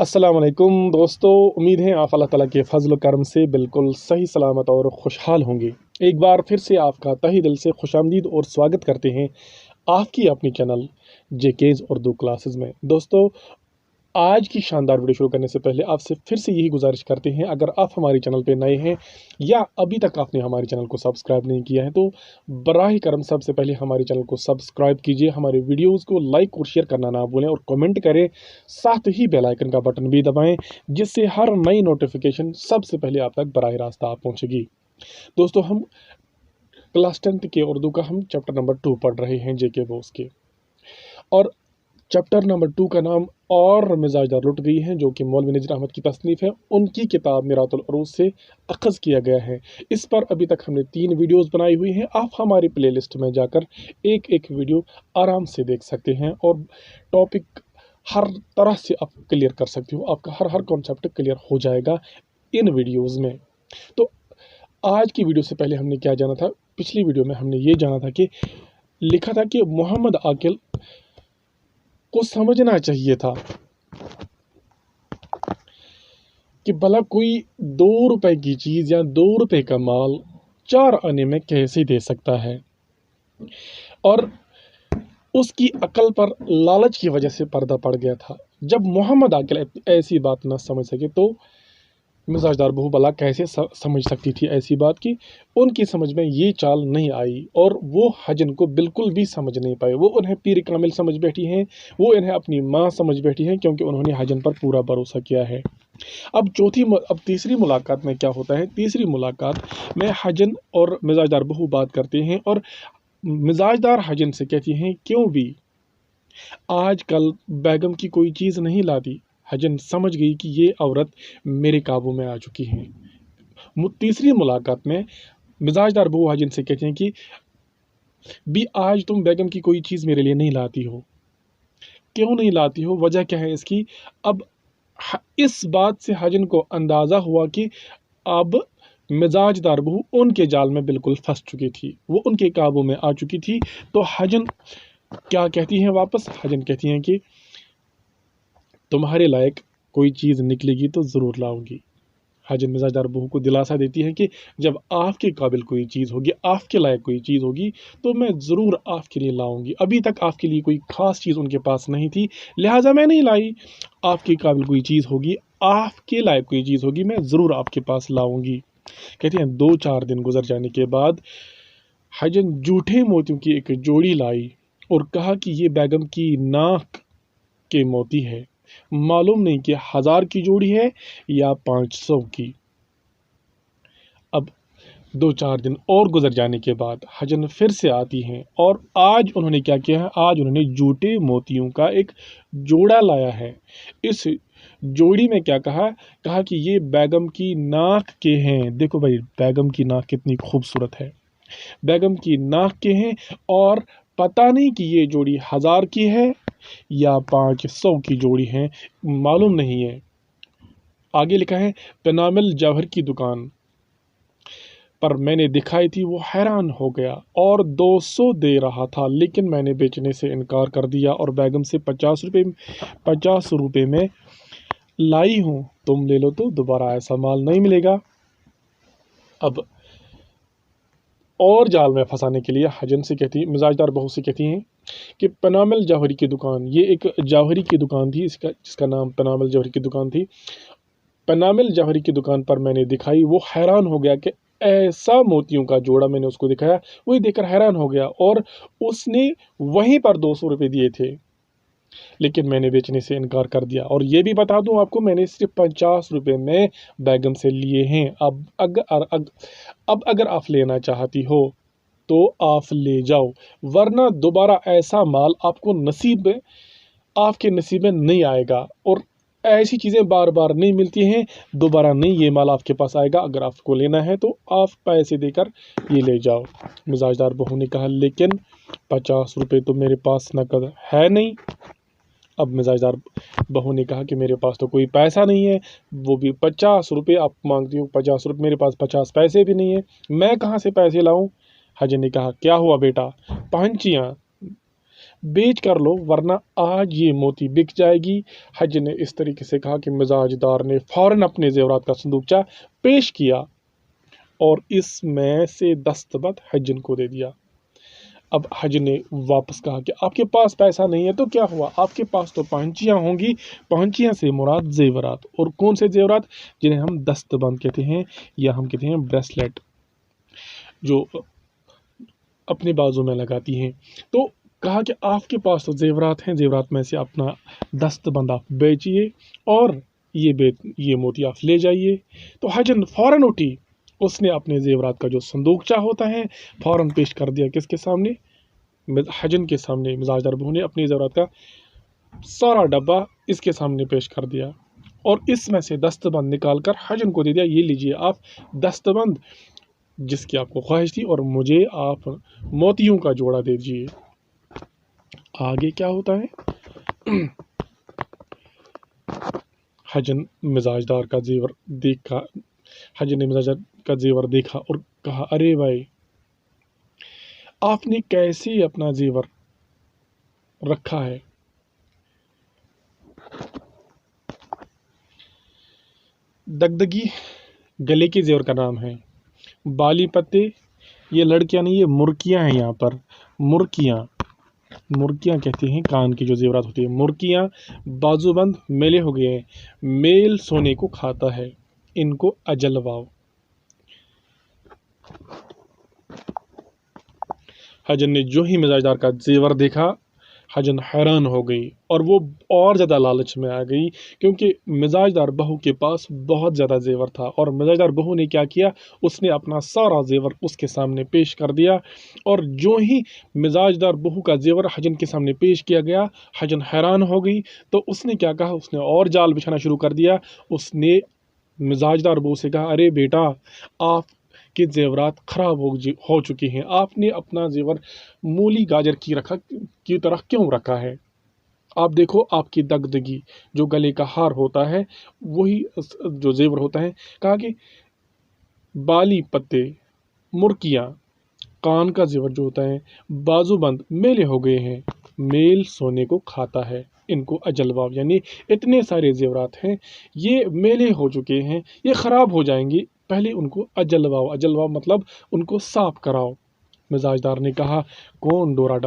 अस्सलाम वालेकुम दोस्तों, उम्मीद है आप अल्लाह ताला के फजल करम से बिल्कुल सही सलामत और खुशहाल होंगे। एक बार फिर से आपका तहे दिल से खुशामदीद और स्वागत करते हैं आपकी अपनी चैनल जेकेज उर्दू क्लासेस में। दोस्तों, आज की शानदार वीडियो शुरू करने से पहले आपसे फिर से यही गुजारिश करते हैं, अगर आप हमारे चैनल पे नए हैं या अभी तक आपने हमारे चैनल को सब्सक्राइब नहीं किया है तो बराह करम सबसे पहले हमारे चैनल को सब्सक्राइब कीजिए, हमारे वीडियोस को लाइक और शेयर करना ना भूलें और कमेंट करें, साथ ही बेल आइकन का बटन भी दबाएं जिससे हर नई नोटिफिकेशन सबसे पहले आप तक बराह रास्त आप पहुँचेगी। दोस्तों, हम क्लास 10th के उर्दू का हम चैप्टर नंबर 2 पढ़ रहे हैं जेके बोस के, और चैप्टर नंबर 2 का नाम और मिजाजदार लुट गई है, जो कि मौलवी नज़ीर अहमद की तसनीफ़ है। उनकी किताब मिरातुल उरूज से अख़ज़ किया गया है। इस पर अभी तक हमने 3 वीडियोस बनाई हुई हैं। आप हमारी प्लेलिस्ट में जाकर एक एक वीडियो आराम से देख सकते हैं और टॉपिक हर तरह से आप क्लियर कर सकते हो। आपका हर कॉन्सेप्ट क्लियर हो जाएगा इन वीडियोज़ में। तो आज की वीडियो से पहले हमने क्या जाना था? पिछली वीडियो में हमने ये जाना था कि लिखा था कि मोहम्मद आकिल को समझना चाहिए था कि भला कोई 2 रुपए की चीज़ या 2 रुपए का माल 4 आने में कैसे दे सकता है, और उसकी अकल पर लालच की वजह से पर्दा पड़ गया था। जब मोहम्मद आकिल ऐसी बात ना समझ सके तो मिजाजदार बहू भला कैसे समझ सकती थी ऐसी बात की? उनकी समझ में ये चाल नहीं आई और वो हजन को बिल्कुल भी समझ नहीं पाए। वो उन्हें पीर कामिल समझ बैठी हैं, वो इन्हें अपनी माँ समझ बैठी हैं, क्योंकि उन्होंने हजन पर पूरा भरोसा किया है। अब तीसरी मुलाकात में क्या होता है? तीसरी मुलाकात में हजन और मिजाजदार बहू बात करते हैं और मिजाजदार हजन से कहती हैं, क्यों भी आजकल बेगम की कोई चीज़ नहीं लाती। हजन समझ गई कि ये औरत मेरे काबू में आ चुकी है। तीसरी मुलाकात में मिजाजदार बहू हजन से कहती हैं कि भी आज तुम बेगम की कोई चीज़ मेरे लिए नहीं लाती हो, क्यों नहीं लाती हो? वजह क्या है इसकी? अब इस बात से हजन को अंदाज़ा हुआ कि अब मिजाजदार बहू उनके जाल में बिल्कुल फंस चुकी थी, वो उनके काबू में आ चुकी थी। तो हजन क्या कहती हैं वापस? हजन कहती हैं कि तुम्हारे लायक कोई चीज़ निकलेगी तो ज़रूर लाऊंगी। हजन मिजाजदार बहू को दिलासा देती है कि जब आपके काबिल कोई चीज़ होगी, आपके लायक कोई चीज़ होगी तो मैं ज़रूर आपके लिए लाऊंगी। अभी तक आपके लिए कोई ख़ास चीज़ उनके पास नहीं थी, लिहाजा मैं नहीं लाई। आपके काबिल कोई चीज़ होगी, आपके लायक कोई चीज़ होगी, मैं ज़रूर आपके पास लाऊंगी। कहते हैं 2-4 दिन गुजर जाने के बाद हजन जूठे मोतियों की एक जोड़ी लाई और कहा कि ये बेगम की नाक के मोती है। मालूम नहीं कि 1000 की जोड़ी है या 500 की। अब 2-4 दिन और गुजर जाने के बाद हजन फिर से आती हैं और आज उन्होंने क्या किया है? आज उन्होंने जूठे मोतियों का एक जोड़ा लाया है। इस जोड़ी में क्या कहा? कहा कि ये बेगम की नाक के हैं। देखो भाई, बेगम की नाक कितनी खूबसूरत है, बेगम की नाक के हैं, और पता नहीं कि ये जोड़ी 1000 की है या 500 की जोड़ी है, मालूम नहीं है। आगे लिखा है, पेनामिल जौहर की दुकान पर मैंने दिखाई थी, वो हैरान हो गया और 200 दे रहा था, लेकिन मैंने बेचने से इनकार कर दिया और बेगम से 50 रुपये में लाई हूँ, तुम ले लो तो दोबारा ऐसा माल नहीं मिलेगा। अब और जाल में फंसाने के लिए हजन से कहती, मिजाजदार बहू से कहती हैं कि पेनामिल जौहरी की दुकान, ये एक जौहरी की दुकान थी, जिसका नाम पेनामिल जौहरी की दुकान थी। पेनामिल जौहरी की दुकान पर मैंने दिखाई, वो हैरान हो गया कि ऐसा मोतियों का जोड़ा मैंने उसको दिखाया, वही देखकर हैरान हो गया और उसने वहीं पर 200 रुपये दिए थे, लेकिन मैंने बेचने से इनकार कर दिया। और ये भी बता दूं आपको, मैंने सिर्फ 50 रुपये में बेगम से लिए हैं। अब अगर आप लेना चाहती हो तो आप ले जाओ, वरना दोबारा ऐसा माल आपके नसीब में नहीं आएगा, और ऐसी चीज़ें बार बार नहीं मिलती हैं, दोबारा नहीं ये माल आपके पास आएगा। अगर आपको लेना है तो आप पैसे देकर ये ले जाओ। मिजाजदार बहू ने कहा, लेकिन 50 रुपये तो मेरे पास नकद है नहीं। अब मिजाजदार बहू ने कहा कि मेरे पास तो कोई पैसा नहीं है, वो भी 50 रुपये आप मांगती हो, 50 रुपये, मेरे पास 50 पैसे भी नहीं है, मैं कहाँ से पैसे लाऊं? हजन ने कहा, क्या हुआ बेटा? पांचियाँ बेच कर लो वरना आज ये मोती बिक जाएगी। हज ने इस तरीके से कहा कि मिजाजदार ने फ़ौरन अपने जेवरात का संदूकचा पेश किया और इसमें से दस्तबंद हजन को दे दिया। अब हज ने वापस कहा कि आपके पास पैसा नहीं है तो क्या हुआ, आपके पास तो पांचियाँ होंगी। पांचियाँ से मुराद जेवरात, और कौन से जेवरात, जिन्हें हम दस्तबंद कहते हैं या हम कहते हैं ब्रेसलेट, जो अपने बाजू में लगाती हैं। तो कहा कि आपके पास तो जेवरात हैं, जेवरात में से अपना दस्तबंद आप बेचिए और ये मोती आप ले जाइए। तो हजन फ़ौरन उठी, उसने अपने जेवरात का जो संदूकचा होता है फ़ौरन पेश कर दिया। किसके सामने? हजन के सामने। मिजाजदार बहू ने अपनी जेवरात का सारा डब्बा इसके सामने पेश कर दिया और इसमें से दस्तबंद निकाल कर हजन को दे दिया। ये लीजिए आप दस्तबंद जिसकी आपको ख्वाहिश थी, और मुझे आप मोतियों का जोड़ा दे दीजिए। आगे क्या होता है? हजन मिजाजदार का जेवर देखा, हजन ने मिजाजदार का जेवर देखा और कहा, अरे भाई, आपने कैसे अपना जेवर रखा है? दगदगी गले के जेवर का नाम है। बाली पत्ते, ये लड़कियां नहीं, ये मुर्कियां हैं। यहाँ पर मुर्कियां कहते हैं कान की जो जेवरात होती है, मुर्कियां। बाजूबंद मेले हो गए हैं, मेल सोने को खाता है, इनको अजलवाओ। हजन ने जो ही मिजाजदार का जेवर देखा, हजन हैरान हो गई और वो और ज़्यादा लालच में आ गई, क्योंकि मिजाजदार बहू के पास बहुत ज़्यादा जेवर था। और मिजाजदार बहू ने क्या किया, उसने अपना सारा जेवर उसके सामने पेश कर दिया। और जो ही मिजाजदार बहू का जेवर हजन के सामने पेश किया गया, हजन हैरान हो गई। तो उसने क्या कहा, उसने और जाल बिछाना शुरू कर दिया। उसने मिजाजदार बहू से कहा, अरे बेटा, आप के जेवरात ख़राब हो चुके हैं, आपने अपना जेवर मूली गाजर की तरह क्यों रखा है? आप देखो, आपकी दगदगी, जो गले का हार होता है वही जो जेवर होता है। कहा कि बाली पत्ते, मुर्कियाँ, कान का जेवर जो होता है, बाजूबंद मेले हो गए हैं, मेल सोने को खाता है, इनको अजलवाओ। यानी इतने सारे जेवरात हैं, ये मेले हो चुके हैं, ये ख़राब हो जाएंगे, पहले उनको अजलवाओ। अजलवाओ मतलब उनको साफ कराओ। मिजाजदार ने कहा, कौन डोरा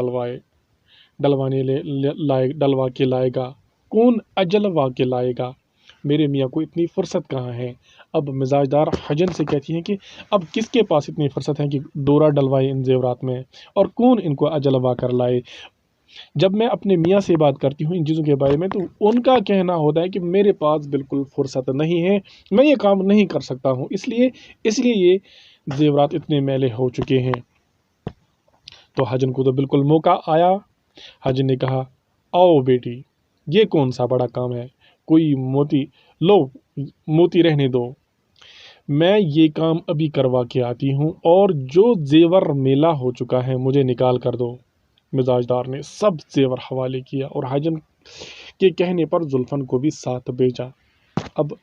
डलवा के लाएगा, कौन अजलवा के लाएगा? मेरे मियाँ को इतनी फुर्सत कहाँ है? अब मिजाजदार हजन से कहती हैं कि अब किसके पास इतनी फुर्सत है कि डोरा डलवाए इन जेवरात में, और कौन इनको अजलवा कर लाए? जब मैं अपने मियाँ से बात करती हूँ इन चीज़ों के बारे में, तो उनका कहना होता है कि मेरे पास बिल्कुल फुर्सत नहीं है, मैं ये काम नहीं कर सकता हूँ, इसलिए ये जेवरात इतने मैले हो चुके हैं। तो हजन को तो बिल्कुल मौका आया। हजन ने कहा, आओ बेटी, ये कौन सा बड़ा काम है, कोई मोती रहने दो, मैं ये काम अभी करवा के आती हूँ, और जो जेवर मेला हो चुका है मुझे निकाल कर दो। मिजाजदार ने सब जेवर हवाले किया और हजन के कहने पर जुल्फन को भी साथ भेजा। अब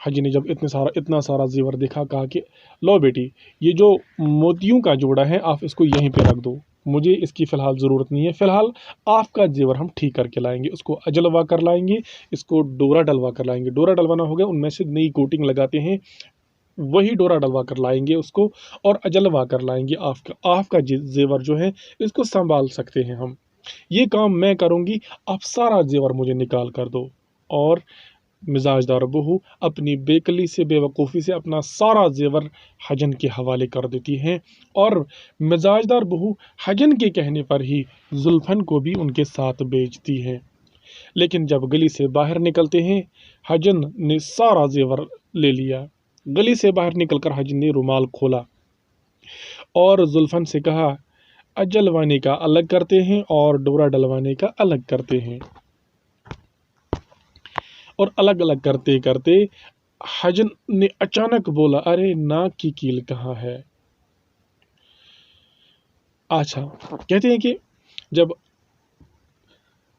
हजन ने जब इतना सारा जेवर देखा, कहा कि लो बेटी, ये जो मोतियों का जोड़ा है आप इसको यहीं पे रख दो, मुझे इसकी फ़िलहाल ज़रूरत नहीं है। फ़िलहाल आपका जेवर हम ठीक करके लाएंगे, उसको अजलवा कर लाएंगे, इसको डोरा डलवा कर लाएंगे। डोरा डलवाना हो गया, उनमें से नई कोटिंग लगाते हैं, वही डोरा डलवा कर लाएंगे उसको, और अजलवा कर लाएंगे। आपका जेवर जो है इसको संभाल सकते हैं हम, ये काम मैं करूँगी, आप सारा जेवर मुझे निकाल कर दो। और मिजाजदार बहू अपनी बेकली से, बेवकूफ़ी से अपना सारा जेवर हजन के हवाले कर देती हैं, और मिजाजदार बहू हजन के कहने पर ही जुल्फन को भी उनके साथ भेजती है। लेकिन जब गली से बाहर निकलते हैं, हजन ने सारा जेवर ले लिया। गली से बाहर निकलकर हजन ने रुमाल खोला और जुल्फन से कहा, अजलवाने का अलग करते हैं और डोरा डलवाने का अलग करते हैं। और अलग अलग करते करते हजन ने अचानक बोला, अरे नाक की कील कहाँ है? अच्छा, कहते हैं कि जब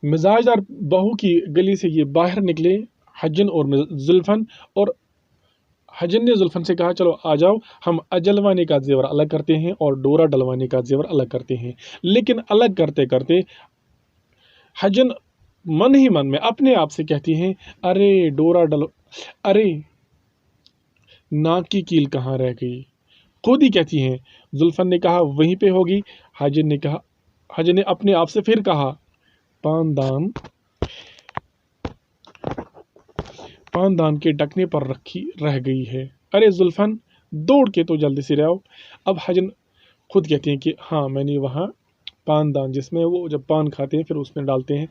मिजाजदार बहू की गली से ये बाहर निकले हजन और जुल्फन, और हजन ने जुल्फन से कहा, चलो आ जाओ, हम अजलवाने का जेवर अलग करते हैं और डोरा डलवाने का जेवर अलग करते हैं। लेकिन अलग करते करते हजन मन ही मन में अपने आप से कहती हैं, अरे डोरा डलो, अरे नाक की कील कहाँ रह गई। खुद ही कहती हैं। जुल्फन ने कहा वहीं पे होगी। हजन ने अपने आप से फिर कहा, पानदान के ढकने पर रखी रह गई है। अरे जुल्फन, दौड़ के तो जल्दी से ले आओ। अब हजन खुद कहती हैं कि हाँ, मैंने वहाँ पानदान, जिसमें वो जब पान खाते हैं फिर उसमें डालते हैं,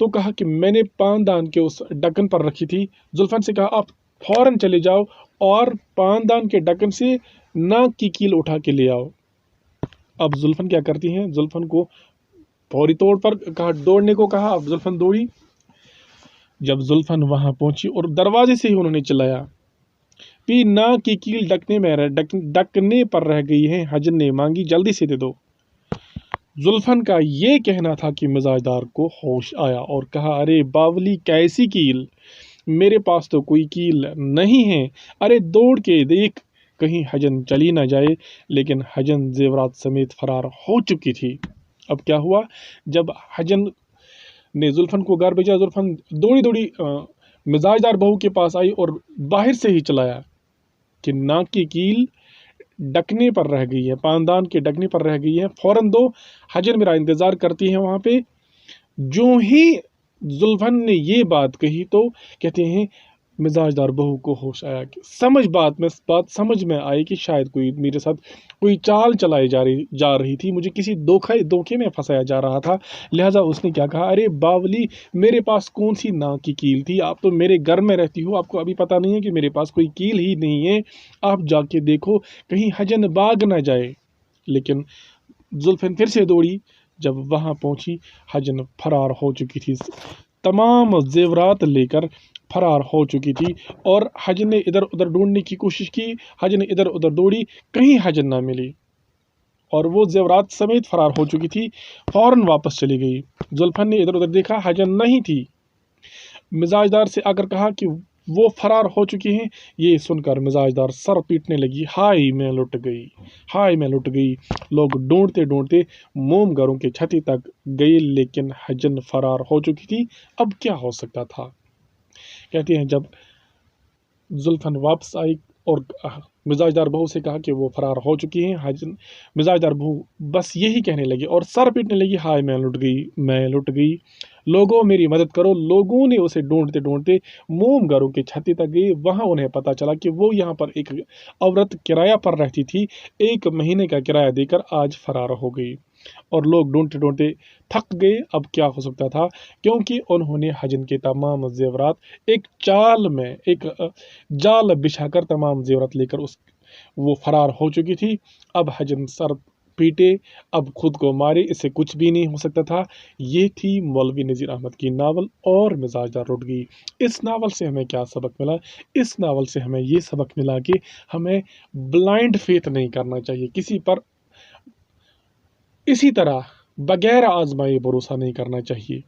तो कहा कि मैंने पानदान के उस ढक्कन पर रखी थी। जुल्फन से कहा आप फौरन चले जाओ और पानदान के ढक्कन से नाक की कील उठा के ले आओ। अब जुल्फन क्या करती हैं, जुल्फन को फौरी तौर पर कहा, दौड़ने को कहा। अब जुल्फन दौड़ी। जब जुल्फन वहां पहुंची और दरवाजे से ही उन्होंने चिल्लाया, पी नाक की कील ढकने पर रह गई है, हजन ने मांगी, जल्दी से दे दो। जुल्फन का ये कहना था कि मिजाजदार को होश आया और कहा, अरे बावली, कैसी कील, मेरे पास तो कोई कील नहीं है। अरे दौड़ के देख, कहीं हजन चली ना जाए। लेकिन हजन जेवरात समेत फरार हो चुकी थी। अब क्या हुआ, जब हजन ने जुल्फन को घर भेजा, जुल्फन दौड़ी दौड़ी मिजाजदार बहू के पास आई और बाहर से ही चलाया कि नाक की कील ढकने पर रह गई है, पानदान के ढकने पर रह गई है, फौरन दो, हजन मेरा इंतजार करती है वहां पे। जो ही जुल्फन ने ये बात कही तो कहते हैं मिजाजदार बहू को होश आया कि बात समझ में आई कि शायद कोई मेरे साथ कोई चाल चलाई जा रही थी, मुझे किसी धोखे में फंसाया जा रहा था। लिहाजा उसने क्या कहा, अरे बावली, मेरे पास कौन सी नाक की कील थी, आप तो मेरे घर में रहती हो, आपको अभी पता नहीं है कि मेरे पास कोई कील ही नहीं है, आप जाके देखो कहीं हजन भाग ना जाए। लेकिन जुल्फन फिर से दौड़ी। जब वहां पहुंची, हजन फरार हो चुकी थी, तमाम जेवरात लेकर फरार हो चुकी थी। और हजन ने इधर उधर ढूंढने की कोशिश की, हजन इधर उधर दौड़ी, कहीं हजन ना मिली और वो जेवरात समेत फरार हो चुकी थी। फौरन वापस चली गई। जुल्फन ने इधर उधर देखा, हजन नहीं थी। मिजाजदार से आकर कहा कि वो फरार हो चुकी हैं। ये सुनकर मिजाजदार सर पीटने लगी, हाय मैं लुट गई, हाय मैं लुट गई। लोग ढूंढते ढूंढते मोम घरों के छती तक गए, लेकिन हजन फरार हो चुकी थी। अब क्या हो सकता था। कहते हैं जब जुल्फन वापस आई और मिजाजदार बहू से कहा कि वो फरार हो चुकी हैं, हजन मिजाजदार बहू बस यही कहने लगी और सर पीटने लगी, हाय मैं लुट गई, मैं लुट गई, लोगों मेरी मदद करो। लोगों ने उसे ढूंढते ढूंढते मोम घरों की छत तक गए। वहां उन्हें पता चला कि वो यहाँ पर एक औरत किराया पर रहती थी, 1 महीने का किराया देकर आज फरार हो गई। और लोग ढूंढते ढूंढते थक गए। अब क्या हो सकता था, क्योंकि उन्होंने हजन के तमाम जेवरात एक जाल बिछाकर तमाम जेवरात लेकर वो फरार हो चुकी थी। अब हजन सर पीटे, अब खुद को मारे, इससे कुछ भी नहीं हो सकता था। ये थी मौलवी नज़ीर अहमद की नावल और मिजाजदार लुट गई। इस नावल से हमें क्या सबक मिला? इस नावल से हमें ये सबक मिला कि हमें ब्लाइंड फेथ नहीं करना चाहिए किसी पर, इसी तरह बगैर आजमाए भरोसा नहीं करना चाहिए।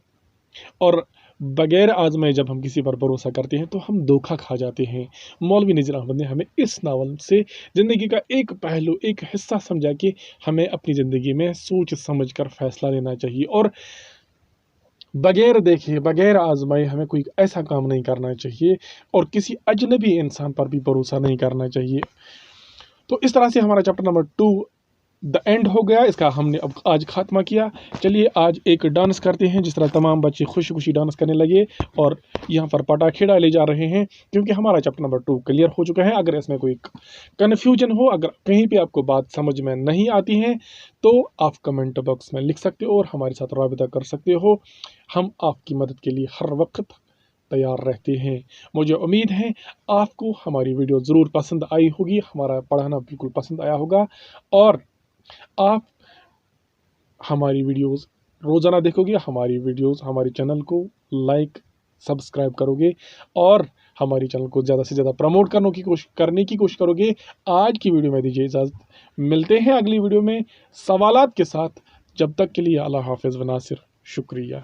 और बगैर आजमाए जब हम किसी पर भरोसा करते हैं तो हम धोखा खा जाते हैं। मौलवी नज़ीर अहमद ने हमें इस नावल से ज़िंदगी का एक पहलू, एक हिस्सा समझा कि हमें अपनी ज़िंदगी में सोच समझ कर फैसला लेना चाहिए और बगैर देखे, बगैर आजमाए हमें कोई ऐसा काम नहीं करना चाहिए और किसी अजनबी इंसान पर भी भरोसा नहीं करना चाहिए। तो इस तरह से हमारा चैप्टर नंबर 2 द एंड हो गया। इसका हमने अब आज खात्मा किया। चलिए आज एक डांस करते हैं, जिस तरह तमाम बच्चे खुशी खुशी डांस करने लगे और यहाँ पर पटाखे डाले जा रहे हैं, क्योंकि हमारा चैप्टर नंबर 2 क्लियर हो चुका है। अगर इसमें कोई कन्फ्यूजन हो, अगर कहीं पे आपको बात समझ में नहीं आती है, तो आप कमेंट बॉक्स में लिख सकते हो और हमारे साथ राबिता कर सकते हो। हम आपकी मदद के लिए हर वक्त तैयार रहते हैं। मुझे उम्मीद है आपको हमारी वीडियो ज़रूर पसंद आई होगी, हमारा पढ़ाना बिल्कुल पसंद आया होगा और आप हमारी वीडियोस रोज़ाना देखोगे, हमारी वीडियोस, हमारे चैनल को लाइक सब्सक्राइब करोगे और हमारी चैनल को ज़्यादा से ज़्यादा प्रमोट करने की कोशिश करोगे। आज की वीडियो में दीजिए इजाज़त, मिलते हैं अगली वीडियो में सवालात के साथ। जब तक के लिए अल्लाह हाफिज़ व नासिर, शुक्रिया।